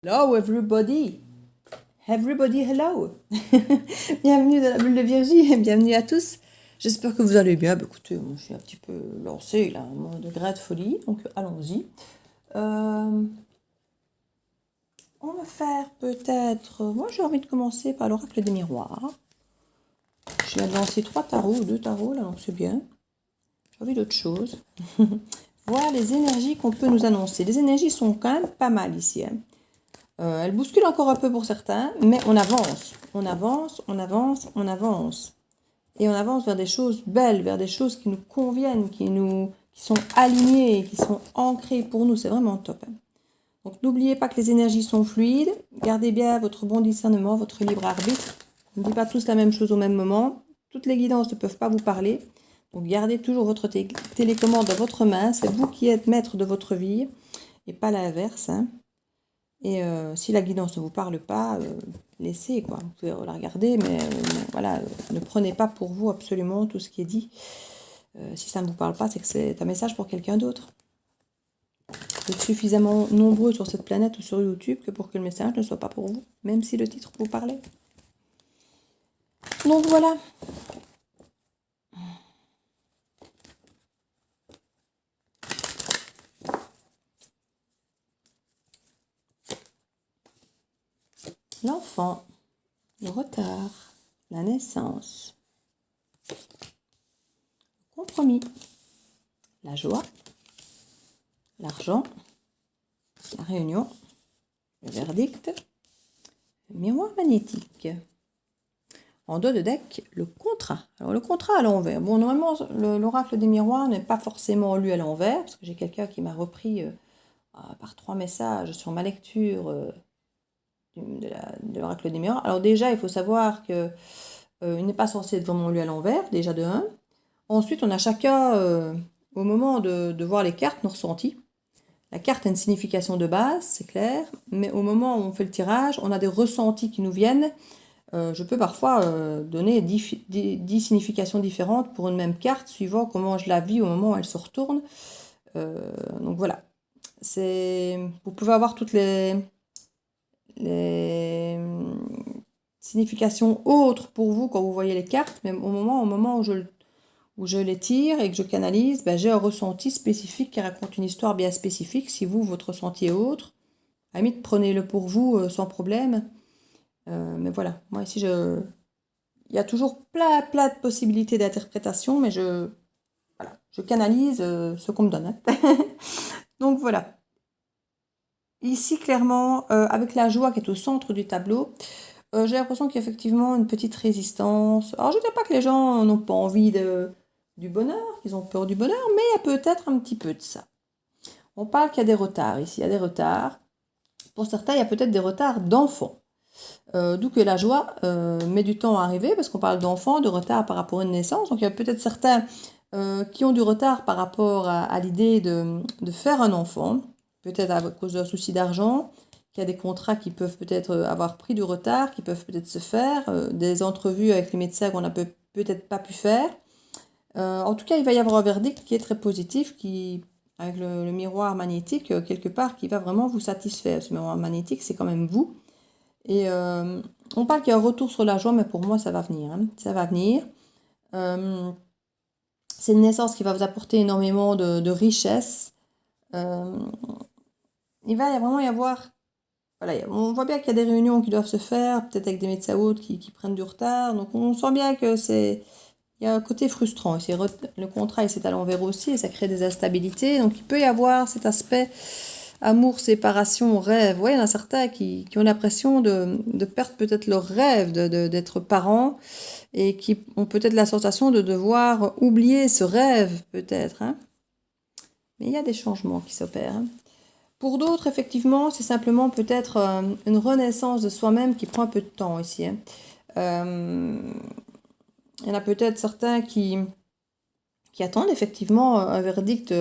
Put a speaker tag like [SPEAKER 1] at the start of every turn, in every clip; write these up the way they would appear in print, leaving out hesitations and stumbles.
[SPEAKER 1] Hello everybody! Everybody hello! Bienvenue dans la bulle de Virgie et bienvenue à tous. J'espère que vous allez bien. Bah, écoutez, moi je suis un petit peu lancée là, en mode grade folie, donc allons-y. On va faire peut-être... Moi j'ai envie de commencer par l'oracle des miroirs. Je viens de lancer 3 tarots ou 2 tarots là, donc c'est bien. J'ai envie d'autre chose. Voir les énergies qu'on peut nous annoncer. Les énergies sont quand même pas mal ici. Elle bouscule encore un peu pour certains, mais on avance. On avance, on avance, on avance. Et on avance vers des choses belles, vers des choses qui nous conviennent, qui sont alignées, qui sont ancrées pour nous. C'est vraiment top. Donc n'oubliez pas que les énergies sont fluides. Gardez bien votre bon discernement, votre libre arbitre. Ne dites pas tous la même chose au même moment. Toutes les guidances ne peuvent pas vous parler. Donc gardez toujours votre télécommande dans votre main. C'est vous qui êtes maître de votre vie et pas l'inverse. Et si la guidance ne vous parle pas, laissez, quoi. Vous pouvez la regarder, mais voilà, ne prenez pas pour vous absolument tout ce qui est dit. Si ça ne vous parle pas, c'est que c'est un message pour quelqu'un d'autre. Vous êtes suffisamment nombreux sur cette planète ou sur YouTube que pour que le message ne soit pas pour vous, même si le titre vous parlait. Donc voilà. L'enfant, le retard, la naissance, le compromis, la joie, l'argent, la réunion, le verdict, le miroir magnétique. En dos de deck, le contrat. Alors le contrat à l'envers. Bon, normalement, l'oracle des miroirs n'est pas forcément lu à l'envers, parce que j'ai quelqu'un qui m'a repris par 3 messages sur ma lecture de l'oracle des miroirs. Alors déjà, il faut savoir que il n'est pas censé être vraiment lu à l'envers, déjà de 1. Ensuite, on a chacun, au moment de voir les cartes, nos ressentis. La carte a une signification de base, c'est clair, mais au moment où on fait le tirage, on a des ressentis qui nous viennent. Je peux parfois donner 10 significations différentes pour une même carte, suivant comment je la vis au moment où elle se retourne. Donc voilà. Vous pouvez avoir toutes les significations autres pour vous quand vous voyez les cartes, mais au moment où je les tire et que je canalise, j'ai un ressenti spécifique qui raconte une histoire bien spécifique. Si vous, votre ressenti est autre, à la limite, prenez-le pour vous sans problème. Mais voilà, moi ici, il y a toujours plein de possibilités d'interprétation, mais je canalise ce qu'on me donne. Donc voilà. Ici, clairement, avec la joie qui est au centre du tableau, j'ai l'impression qu'il y a effectivement une petite résistance. Alors, je ne dis pas que les gens n'ont pas envie du bonheur, qu'ils ont peur du bonheur, mais il y a peut-être un petit peu de ça. On parle qu'il y a des retards ici, il y a des retards. Pour certains, il y a peut-être des retards d'enfants. D'où que la joie met du temps à arriver, parce qu'on parle d'enfants, de retard par rapport à une naissance. Donc il y a peut-être certains qui ont du retard par rapport à l'idée de faire un enfant, peut-être à cause d'un souci d'argent, qu'il y a des contrats qui peuvent peut-être avoir pris du retard, qui peuvent peut-être se faire, des entrevues avec les médecins qu'on n'a peut-être pas pu faire. En tout cas, il va y avoir un verdict qui est très positif, avec le miroir magnétique, quelque part, qui va vraiment vous satisfaire. Ce miroir magnétique, c'est quand même vous. Et on parle qu'il y a un retour sur la joie, mais pour moi, ça va venir. Ça va venir. C'est une naissance qui va vous apporter énormément de richesse. Il va vraiment y avoir... Voilà, on voit bien qu'il y a des réunions qui doivent se faire, peut-être avec des médecins autres qui prennent du retard. Donc on sent bien que il y a un côté frustrant. Le contrat, il s'est à l'envers aussi et ça crée des instabilités. Donc il peut y avoir cet aspect... Amour, séparation, rêve. Ouais, il y en a certains qui ont l'impression de perdre peut-être leur rêve d'être parents et qui ont peut-être la sensation de devoir oublier ce rêve, peut-être. Mais il y a des changements qui s'opèrent. Pour d'autres, effectivement, c'est simplement peut-être une renaissance de soi-même qui prend un peu de temps ici. Il y en a peut-être certains qui attendent effectivement un verdict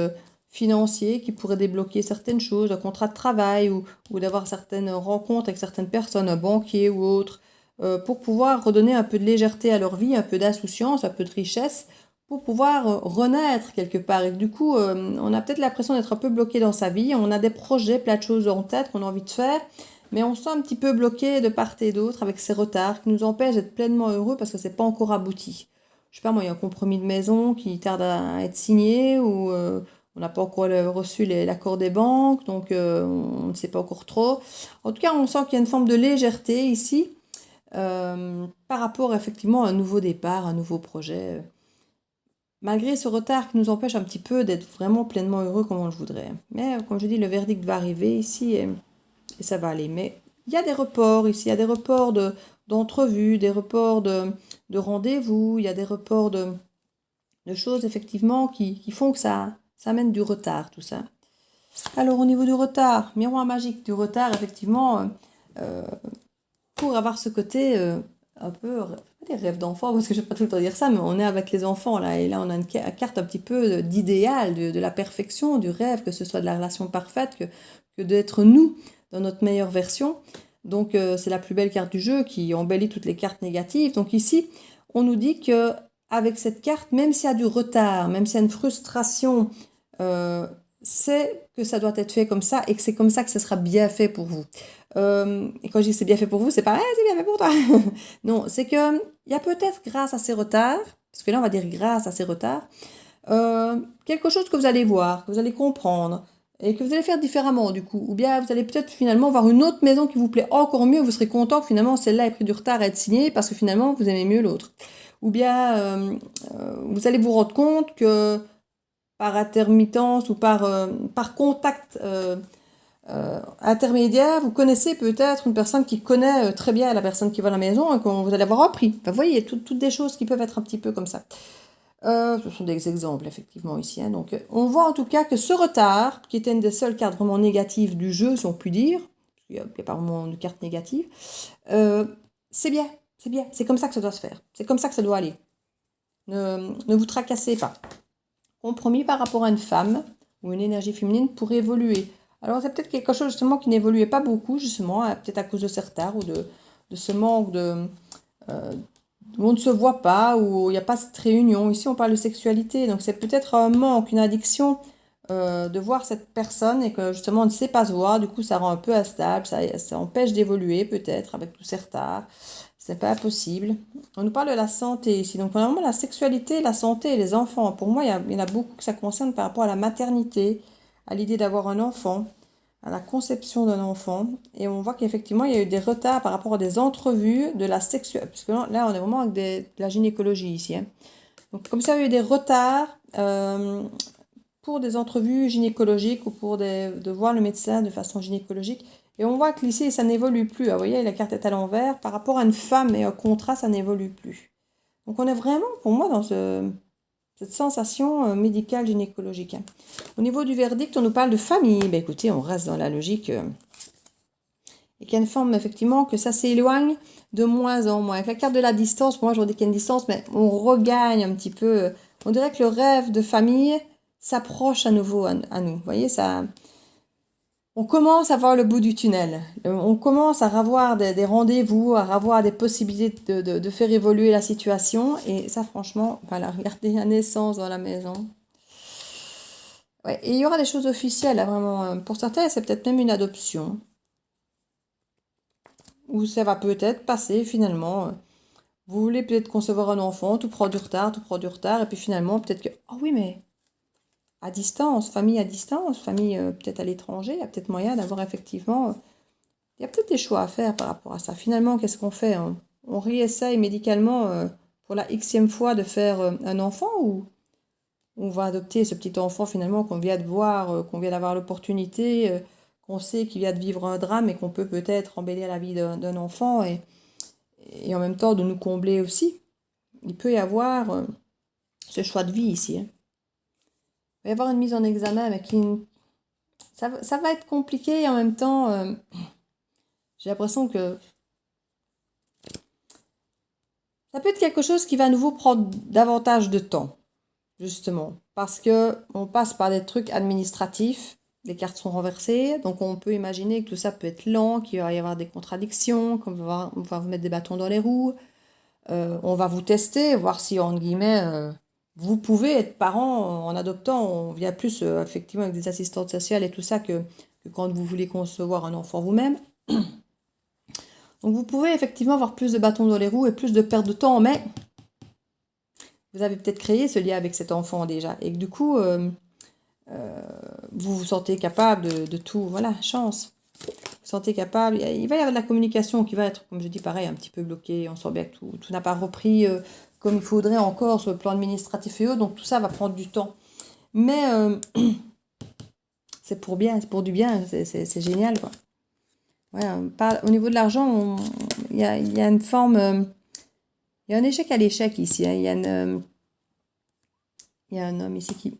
[SPEAKER 1] financier qui pourrait débloquer certaines choses, un contrat de travail ou d'avoir certaines rencontres avec certaines personnes, un banquier ou autre, pour pouvoir redonner un peu de légèreté à leur vie, un peu d'insouciance, un peu de richesse, pour pouvoir renaître quelque part. Et du coup, on a peut-être l'impression d'être un peu bloqué dans sa vie, on a des projets, plein de choses en tête qu'on a envie de faire, mais on se sent un petit peu bloqué de part et d'autre avec ces retards qui nous empêchent d'être pleinement heureux parce que c'est pas encore abouti. Je sais pas, moi, il y a un compromis de maison qui tarde à être signé ou on n'a pas encore reçu l'accord des banques, donc on ne sait pas encore trop. En tout cas, on sent qu'il y a une forme de légèreté ici par rapport effectivement à un nouveau départ, un nouveau projet. Malgré ce retard qui nous empêche un petit peu d'être vraiment pleinement heureux comme on le voudrait. Mais comme je dis, le verdict va arriver ici et ça va aller. Mais il y a des reports ici, il y a des reports d'entrevues, des reports de rendez-vous, il y a des reports de choses effectivement qui font que ça amène du retard, tout ça. Alors au niveau du retard, miroir magique du retard, effectivement, pour avoir ce côté un peu, pas des rêves d'enfant, parce que je ne vais pas tout le temps dire ça, mais on est avec les enfants là, et là on a une carte un petit peu d'idéal, de la perfection, du rêve, que ce soit de la relation parfaite, que d'être nous dans notre meilleure version. Donc c'est la plus belle carte du jeu qui embellit toutes les cartes négatives. Donc ici, on nous dit que avec cette carte, même s'il y a du retard, même s'il y a une frustration, c'est que ça doit être fait comme ça et que c'est comme ça que ce sera bien fait pour vous. Et quand je dis que c'est bien fait pour vous, c'est pas c'est bien fait pour toi. Non, c'est que il y a peut-être grâce à ces retards, parce que là on va dire grâce à ces retards, quelque chose que vous allez voir, que vous allez comprendre et que vous allez faire différemment du coup. Ou bien vous allez peut-être finalement voir une autre maison qui vous plaît encore mieux, vous serez content que finalement celle-là ait pris du retard à être signée parce que finalement vous aimez mieux l'autre. Ou bien vous allez vous rendre compte que par intermittence ou par contact intermédiaire, vous connaissez peut-être une personne qui connaît très bien la personne qui va à la maison et que vous allez avoir appris. Enfin, vous voyez, il y a toutes des choses qui peuvent être un petit peu comme ça. Ce sont des exemples, effectivement, ici. Hein. Donc, on voit en tout cas que ce retard, qui était une des seules cartes vraiment négatives du jeu, si on peut dire, il n'y a pas vraiment de cartes négatives, c'est bien, c'est bien. C'est comme ça que ça doit se faire. C'est comme ça que ça doit aller. Ne vous tracassez pas. Compromis par rapport à une femme ou une énergie féminine pour évoluer. Alors c'est peut-être quelque chose justement qui n'évoluait pas beaucoup, justement, peut-être à cause de ce retard ou de ce manque où on ne se voit pas, où il n'y a pas cette réunion. Ici on parle de sexualité, donc c'est peut-être un manque, une addiction de voir cette personne et que justement on ne sait pas se voir, du coup ça rend un peu instable, ça empêche d'évoluer peut-être avec tous ces retards. C'est pas possible. On nous parle de la santé ici. Donc, on a vraiment la sexualité, la santé et les enfants. Pour moi, il y en a beaucoup que ça concerne par rapport à la maternité, à l'idée d'avoir un enfant, à la conception d'un enfant. Et on voit qu'effectivement, il y a eu des retards par rapport à des entrevues de la sexualité. Parce que là, on est vraiment avec de la gynécologie ici. Hein. Donc, comme ça, il y a eu des retards pour des entrevues gynécologiques ou pour de voir le médecin de façon gynécologique. Et on voit que ici, ça n'évolue plus. Vous voyez, la carte est à l'envers. Par rapport à une femme et un contrat, ça n'évolue plus. Donc on est vraiment, pour moi, dans cette sensation médicale gynécologique. Hein. Au niveau du verdict, on nous parle de famille. Ben, écoutez, on reste dans la logique. Et qu'il y a une forme, effectivement, que ça s'éloigne de moins en moins. Avec la carte de la distance, pour moi, je dis qu'il y a une distance, mais on regagne un petit peu. On dirait que le rêve de famille s'approche à nouveau à nous. Vous voyez, ça... On commence à voir le bout du tunnel. On commence à avoir des rendez-vous, à avoir des possibilités de faire évoluer la situation. Et ça, franchement, voilà, regardez la naissance dans la maison. Ouais, et il y aura des choses officielles, là, vraiment. Pour certains, c'est peut-être même une adoption. Ou ça va peut-être passer, finalement. Vous voulez peut-être concevoir un enfant, tout prend du retard, tout prend du retard. Et puis finalement, peut-être que... Oh oui, mais... à distance, famille peut-être à l'étranger, il y a peut-être moyen d'avoir effectivement... il y a peut-être des choix à faire par rapport à ça. Finalement, qu'est-ce qu'on fait? On réessaye médicalement pour la xème fois de faire un enfant ou on va adopter ce petit enfant finalement qu'on vient de voir, qu'on vient d'avoir l'opportunité, qu'on sait qu'il vient de vivre un drame et qu'on peut peut-être embellir la vie d'un enfant et en même temps de nous combler aussi. Il peut y avoir ce choix de vie ici. Hein. Il va y avoir une mise en examen, mais ça va être compliqué et en même temps, j'ai l'impression que ça peut être quelque chose qui va à nouveau prendre davantage de temps, justement, parce que on passe par des trucs administratifs, les cartes sont renversées, donc on peut imaginer que tout ça peut être lent, qu'il va y avoir des contradictions, qu'on va vous mettre des bâtons dans les roues, on va vous tester, voir si, entre guillemets, vous pouvez être parent en adoptant, on vient plus effectivement avec des assistantes sociales et tout ça que quand vous voulez concevoir un enfant vous-même. Donc vous pouvez effectivement avoir plus de bâtons dans les roues et plus de perte de temps, mais vous avez peut-être créé ce lien avec cet enfant déjà. Et que du coup, vous vous sentez capable de tout. Voilà, chance. Vous vous sentez capable. Il va y avoir de la communication qui va être, comme je dis, pareil, un petit peu bloquée. On sent bien que tout n'a pas repris comme il faudrait encore sur le plan administratif et autres. Donc tout ça va prendre du temps. Mais c'est pour bien, c'est pour du bien. C'est génial, quoi. Voilà, au niveau de l'argent, il y a une forme... il y a un échec à l'échec ici. Hein. Il y a un homme ici qui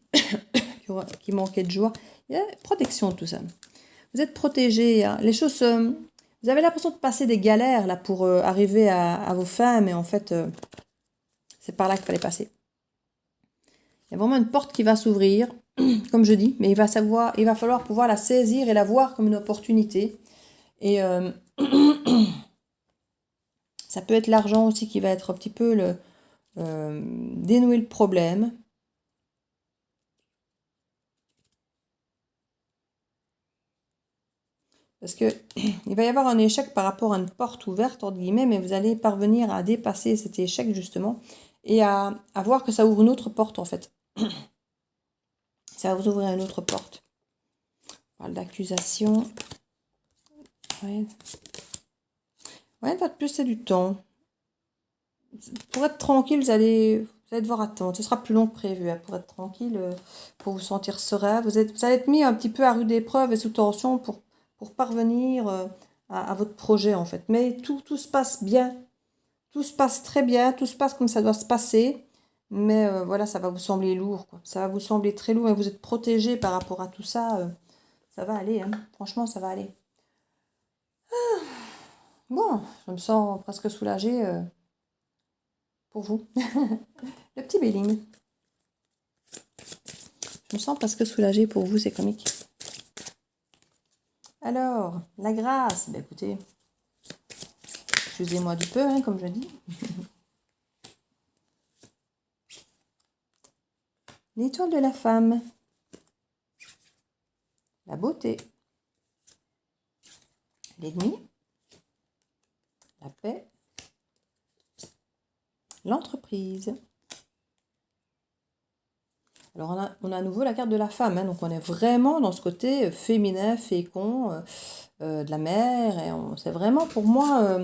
[SPEAKER 1] manquait de joie. Il y a protection, tout ça. Vous êtes protégé. Hein. Les choses... vous avez l'impression de passer des galères là pour arriver à vos fins, mais en fait, c'est par là qu'il fallait passer. Il y a vraiment une porte qui va s'ouvrir, comme je dis, mais il va falloir pouvoir la saisir et la voir comme une opportunité. Et ça peut être l'argent aussi qui va être un petit peu dénouer le problème. Parce que il va y avoir un échec par rapport à une porte ouverte, entre guillemets, mais vous allez parvenir à dépasser cet échec, justement, et à voir que ça ouvre une autre porte, en fait. Ça va vous ouvrir une autre porte. On parle d'accusation. Ouais. Ouais, pas de plus, c'est du temps. Pour être tranquille, vous allez devoir attendre. Ce sera plus long que prévu, hein, pour être tranquille, pour vous sentir serein. Vous allez être mis un petit peu à rude épreuve et sous tension pour parvenir à votre projet, en fait. Mais tout se passe bien. Tout se passe très bien. Tout se passe comme ça doit se passer. Mais voilà, ça va vous sembler lourd, quoi. Ça va vous sembler très lourd et vous êtes protégé par rapport à tout ça. Ça va aller, hein. Franchement, ça va aller. Bon, je me sens presque soulagée pour vous. Le petit Béline. Je me sens presque soulagée pour vous, c'est comique. Alors, la grâce. Ben écoutez, excusez-moi du peu, hein, comme je dis. L'étoile de la femme. La beauté. L'ennemi. La paix. L'entreprise. Alors, on a à nouveau la carte de la femme. Hein, donc, on est vraiment dans ce côté féminin, fécond, de la mère. Et c'est vraiment, pour moi,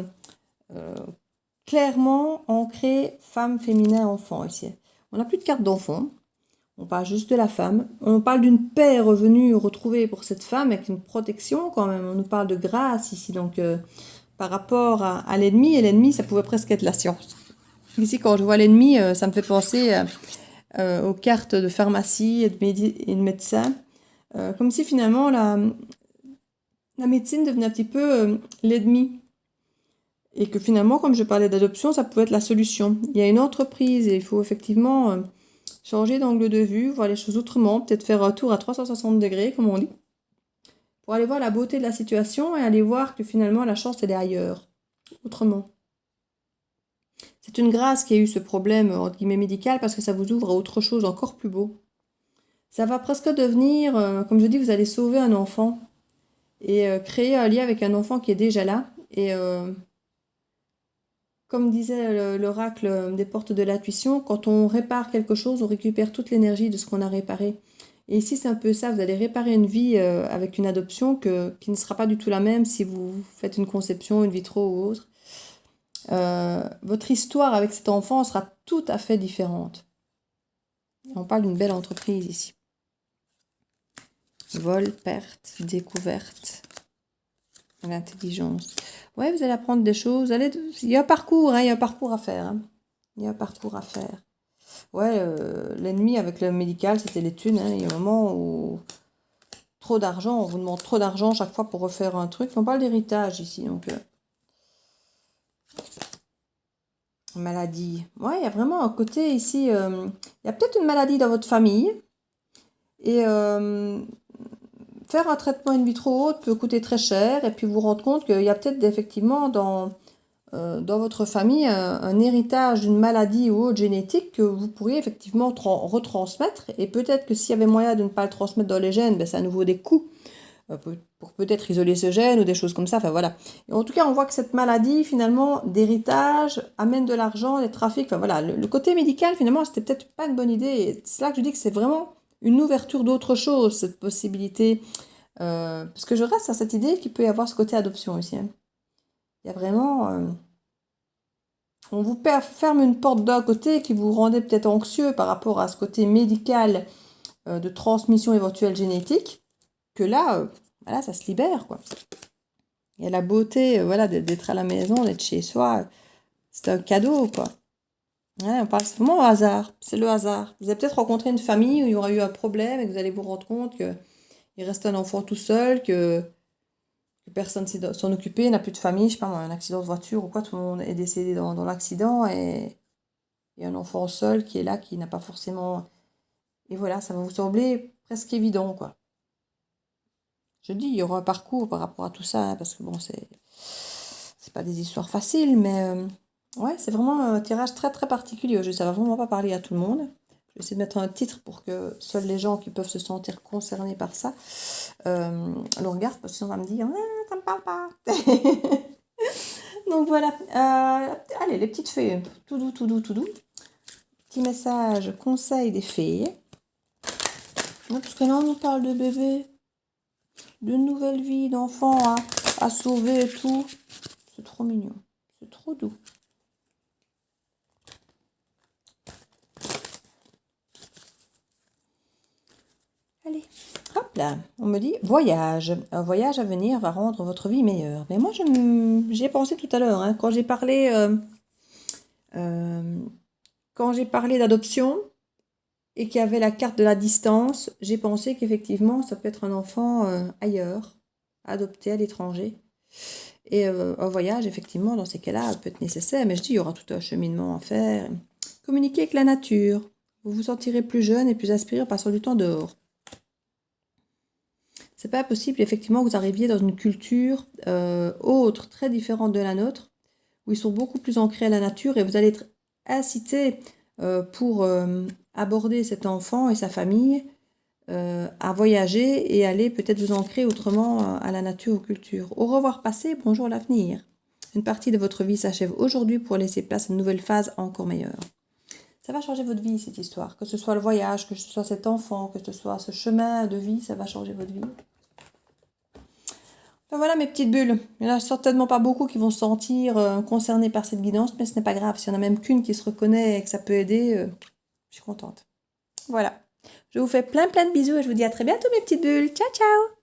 [SPEAKER 1] clairement ancré femme, féminin, enfant ici. On n'a plus de carte d'enfant. On parle juste de la femme. On parle d'une paix revenue, retrouvée pour cette femme, avec une protection quand même. On nous parle de grâce ici. Donc, par rapport à l'ennemi, et l'ennemi, ça pouvait presque être la science. Ici, quand je vois l'ennemi, ça me fait penser aux cartes de pharmacie et de médecin. Comme si finalement, la médecine devenait un petit peu l'ennemi. Et que finalement, comme je parlais d'adoption, ça pouvait être la solution. Il y a une entreprise et il faut effectivement changer d'angle de vue, voir les choses autrement, peut-être faire un tour à 360 degrés, comme on dit, pour aller voir la beauté de la situation et aller voir que finalement, la chance, elle est ailleurs, autrement. C'est une grâce qu'il y a eu ce problème, entre guillemets, médical, parce que ça vous ouvre à autre chose encore plus beau. Ça va presque devenir, comme je dis, vous allez sauver un enfant et créer un lien avec un enfant qui est déjà là. Et comme disait l'oracle des portes de l'intuition, quand on répare quelque chose, on récupère toute l'énergie de ce qu'on a réparé. Et ici, c'est un peu ça, vous allez réparer une vie avec une adoption qui ne sera pas du tout la même si vous faites une conception, une vitro ou autre. Votre histoire avec cet enfant sera tout à fait différente. On parle d'une belle entreprise ici. Vol, perte, découverte, l'intelligence. Ouais, vous allez apprendre des choses. Il y a un parcours, hein, il y a un parcours à faire. Hein. Il y a un parcours à faire. Ouais, l'ennemi avec le médical, c'était les thunes. Hein. Il y a un moment où trop d'argent, on vous demande trop d'argent chaque fois pour refaire un truc. On parle d'héritage ici, donc maladie. Ouais, il y a vraiment un côté ici. Il y a peut-être une maladie dans votre famille et faire un traitement in vitro autre peut coûter très cher et puis vous rendre compte qu'il y a peut-être effectivement dans votre famille un héritage d'une maladie ou autre génétique que vous pourriez effectivement retransmettre et peut-être que s'il y avait moyen de ne pas le transmettre dans les gènes, ben, c'est à nouveau des coûts pour peut-être isoler ce gène ou des choses comme ça. Enfin voilà. Et en tout cas, on voit que cette maladie, finalement, d'héritage, amène de l'argent, des trafics. Enfin voilà, le côté médical, finalement, c'était peut-être pas une bonne idée. Et c'est là que je dis que c'est vraiment une ouverture d'autre chose, cette possibilité. Parce que je reste à cette idée qu'il peut y avoir ce côté adoption aussi. Hein. Il y a vraiment... on vous ferme une porte d'un côté qui vous rendait peut-être anxieux par rapport à ce côté médical de transmission éventuelle génétique, que là, voilà, ça se libère, quoi. Il y a la beauté, voilà, d'être à la maison, d'être chez soi. C'est un cadeau, quoi. Ouais, on parle, c'est vraiment au hasard. C'est le hasard. Vous avez peut-être rencontré une famille où il y aura eu un problème et que vous allez vous rendre compte qu'il reste un enfant tout seul, que personne ne sait s'en occuper, n'a plus de famille, je sais pas moi, un accident de voiture ou quoi, tout le monde est décédé dans l'accident et il y a un enfant seul qui est là, qui n'a pas forcément... Et voilà, ça va vous sembler presque évident, quoi. Je dis, il y aura un parcours par rapport à tout ça, hein, parce que bon, c'est pas des histoires faciles, mais ouais, c'est vraiment un tirage très très particulier. Ça va vraiment pas parler à tout le monde. Je vais essayer de mettre un titre pour que seuls les gens qui peuvent se sentir concernés par ça le regardent, parce que sinon on va me dire, ah, ça me parle pas. Donc voilà, allez, les petites fées, tout doux, tout doux, tout doux. Petit message, conseil des fées. Non, parce que là, on nous parle de bébé, de nouvelles vies, d'enfants à sauver et tout. C'est trop mignon, c'est trop doux. Allez, hop là, on me dit voyage. Un voyage à venir va rendre votre vie meilleure. Mais moi, j'y ai pensé tout à l'heure, hein, quand j'ai parlé d'adoption et qu'il y avait la carte de la distance, j'ai pensé qu'effectivement, ça peut être un enfant ailleurs, adopté à l'étranger. Et un voyage, effectivement, dans ces cas-là, peut être nécessaire. Mais je dis, il y aura tout un cheminement à faire. Communiquer avec la nature. Vous vous sentirez plus jeune et plus inspiré en passant du temps dehors. C'est pas possible, effectivement, que vous arriviez dans une culture autre, très différente de la nôtre, où ils sont beaucoup plus ancrés à la nature et vous allez être incité pour aborder cet enfant et sa famille à voyager et aller peut-être vous ancrer autrement à la nature, aux cultures. Au revoir passé, bonjour l'avenir. Une partie de votre vie s'achève aujourd'hui pour laisser place à une nouvelle phase encore meilleure. Ça va changer votre vie, cette histoire. Que ce soit le voyage, que ce soit cet enfant, que ce soit ce chemin de vie, ça va changer votre vie. Enfin, voilà mes petites bulles. Il n'y en a certainement pas beaucoup qui vont se sentir concernés par cette guidance, mais ce n'est pas grave. S'il y en a même qu'une qui se reconnaît et que ça peut aider, je suis contente. Voilà. Je vous fais plein de bisous et je vous dis à très bientôt mes petites bulles. Ciao, ciao!